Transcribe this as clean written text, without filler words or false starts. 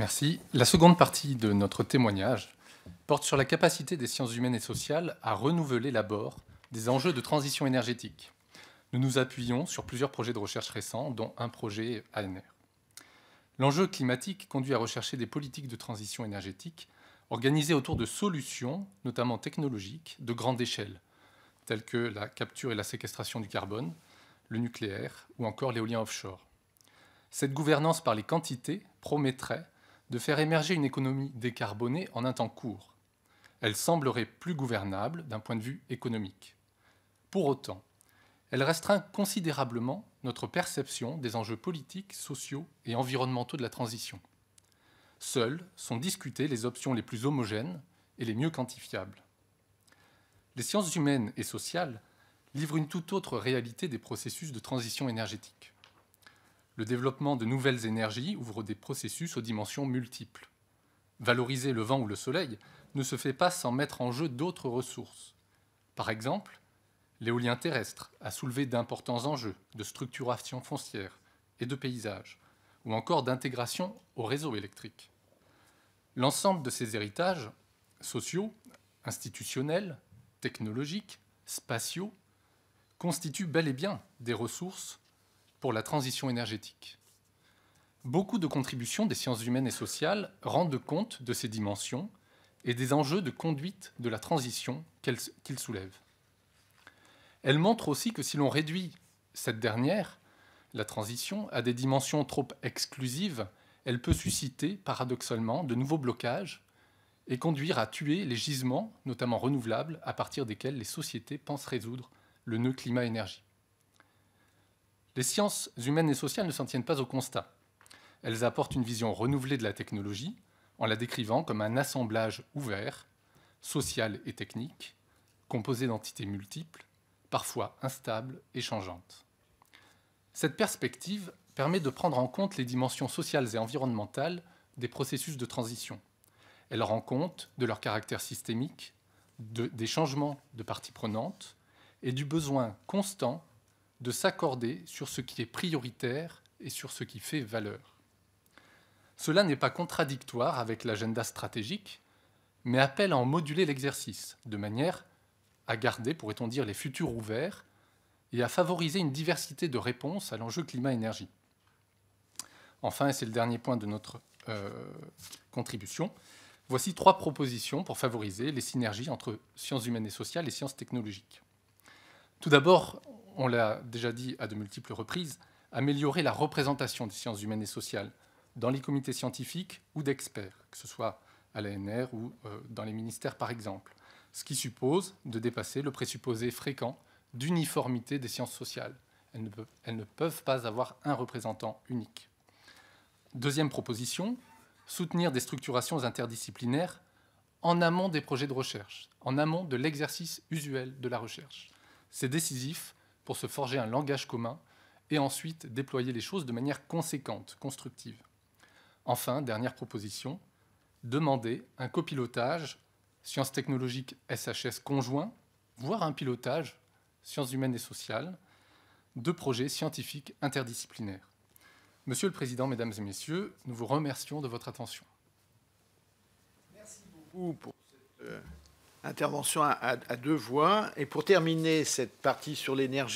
Merci. La seconde partie de notre témoignage porte sur la capacité des sciences humaines et sociales à renouveler l'abord des enjeux de transition énergétique. Nous nous appuyons sur plusieurs projets de recherche récents, dont un projet ANR. L'enjeu climatique conduit à rechercher des politiques de transition énergétique organisées autour de solutions, notamment technologiques, de grande échelle, telles que la capture et la séquestration du carbone, le nucléaire ou encore l'éolien offshore. Cette gouvernance par les quantités promettrait de faire émerger une économie décarbonée en un temps court. Elle semblerait plus gouvernable d'un point de vue économique. Pour autant, elle restreint considérablement notre perception des enjeux politiques, sociaux et environnementaux de la transition. Seules sont discutées les options les plus homogènes et les mieux quantifiables. Les sciences humaines et sociales livrent une toute autre réalité des processus de transition énergétique. Le développement de nouvelles énergies ouvre des processus aux dimensions multiples. Valoriser le vent ou le soleil ne se fait pas sans mettre en jeu d'autres ressources. Par exemple, l'éolien terrestre a soulevé d'importants enjeux de structuration foncière et de paysage, ou encore d'intégration au réseau électrique. L'ensemble de ces héritages sociaux, institutionnels, technologiques, spatiaux, constituent bel et bien des ressources pour la transition énergétique. Beaucoup de contributions des sciences humaines et sociales rendent compte de ces dimensions et des enjeux de conduite de la transition qu'ils soulèvent. Elles montrent aussi que si l'on réduit cette dernière, la transition, à des dimensions trop exclusives, elle peut susciter paradoxalement de nouveaux blocages et conduire à tuer les gisements, notamment renouvelables, à partir desquels les sociétés pensent résoudre le nœud climat-énergie. Les sciences humaines et sociales ne s'en tiennent pas au constat. Elles apportent une vision renouvelée de la technologie en la décrivant comme un assemblage ouvert, social et technique, composé d'entités multiples, parfois instables et changeantes. Cette perspective permet de prendre en compte les dimensions sociales et environnementales des processus de transition. Elle rend compte de leur caractère systémique, des changements de parties prenantes et du besoin constant de s'accorder sur ce qui est prioritaire et sur ce qui fait valeur. Cela n'est pas contradictoire avec l'agenda stratégique, mais appelle à en moduler l'exercice, de manière à garder, pourrait-on dire, les futurs ouverts et à favoriser une diversité de réponses à l'enjeu climat-énergie. Enfin, et c'est le dernier point de notre contribution, voici 3 propositions pour favoriser les synergies entre sciences humaines et sociales et sciences technologiques. Tout d'abord, on l'a déjà dit à de multiples reprises, améliorer la représentation des sciences humaines et sociales dans les comités scientifiques ou d'experts, que ce soit à l'ANR ou dans les ministères par exemple, ce qui suppose de dépasser le présupposé fréquent d'uniformité des sciences sociales. Elles ne peuvent pas avoir un représentant unique. Deuxième proposition, soutenir des structurations interdisciplinaires en amont des projets de recherche, en amont de l'exercice usuel de la recherche. C'est décisif pour se forger un langage commun et ensuite déployer les choses de manière conséquente, constructive. Enfin, dernière proposition, demander un copilotage sciences technologiques SHS conjoint, voire un pilotage sciences humaines et sociales de projets scientifiques interdisciplinaires. Monsieur le Président, Mesdames et Messieurs, nous vous remercions de votre attention. Merci beaucoup pour cette intervention à 2 voix. Et pour terminer cette partie sur l'énergie,